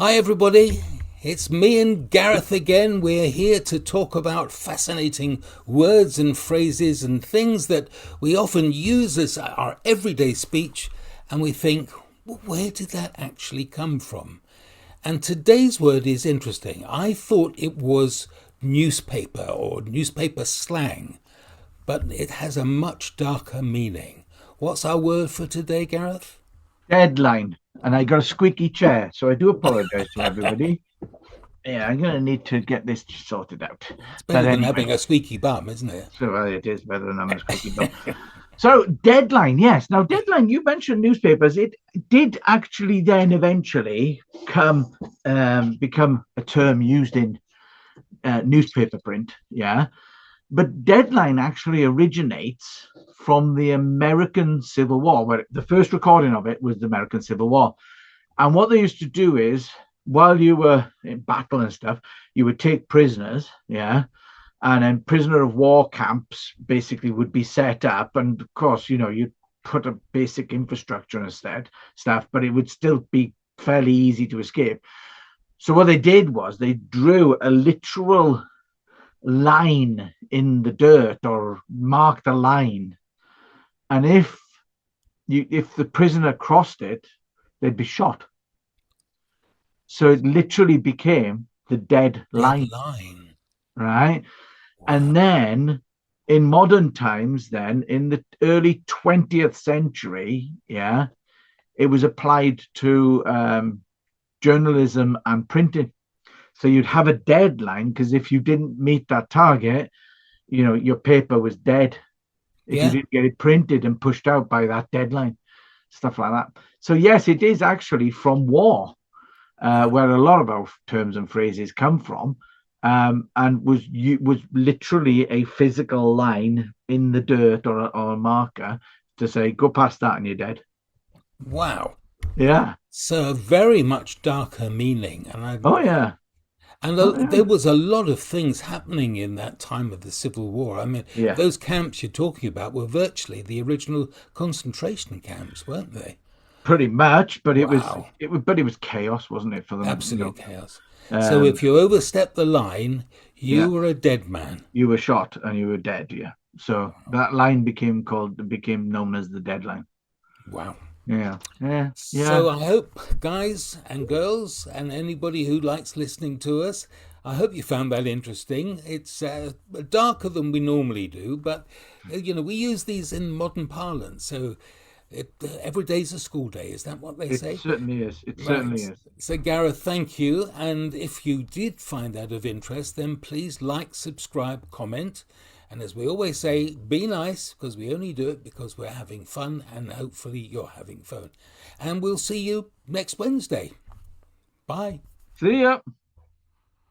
Hi, everybody. It's me and Gareth again. We're here to talk about fascinating words and phrases and things that we often use as our everyday speech, and we think, well, where did that actually come from? And today's word is interesting. I thought it was newspaper or newspaper slang, but it has a much darker meaning. What's our word for today, Gareth? Deadline. And I got a squeaky chair, so I do apologize to everybody. Yeah, I'm going to need to get this sorted out. It's But better than anyway, having a squeaky bum, isn't it? so it is better than having a squeaky bum. So, deadline, yes. Now, deadline, you mentioned newspapers. It did actually then eventually become a term used in newspaper print. Yeah. But deadline actually originates from the American Civil War, where the first recording of it was the American Civil War. And what they used to do is, while you were in battle and stuff, you would take prisoners, yeah, and then prisoner of war camps basically would be set up. And of course, you'd put a basic infrastructure instead stuff, but it would still be fairly easy to escape. So what they did was they drew a literal line in the dirt or marked a line, and if the prisoner crossed it, they'd be shot. So it literally became the dead line, Deadline. right? Wow. And then in modern times, then in the early 20th century, yeah, it was applied to journalism and printing. So you'd have a deadline because if you didn't meet that target, your paper was dead if you Yeah. didn't get it printed and pushed out by that deadline, stuff like that. So yes, it is actually from war, Wow. where a lot of our terms and phrases come from, and was literally a physical line in the dirt or a marker to say go past that and you're dead. Wow. Yeah. So very much darker meaning, Oh yeah. Oh there yeah. was a lot of things happening in that time of the Civil War. I mean, Yeah. those camps you're talking about were virtually the original concentration camps, weren't they? Pretty much, but Wow. it was chaos, wasn't it, for them? Absolute chaos. So Um, if you overstepped the line, you yeah. were a dead man. You were shot and you were dead. Yeah. So that line became known as the deadline. Wow. Yeah. Yeah. Yeah. So I hope, guys and girls, and anybody who likes listening to us, I hope you found that interesting. It's darker than we normally do, but we use these in modern parlance. So every day's a school day. Is that what they It say? certainly is. It Right. certainly is. So Gareth, thank you. And if you did find that of interest, then please like, subscribe, comment. And as we always say, be nice because we only do it because we're having fun and hopefully you're having fun. And we'll see you next Wednesday. Bye. See ya.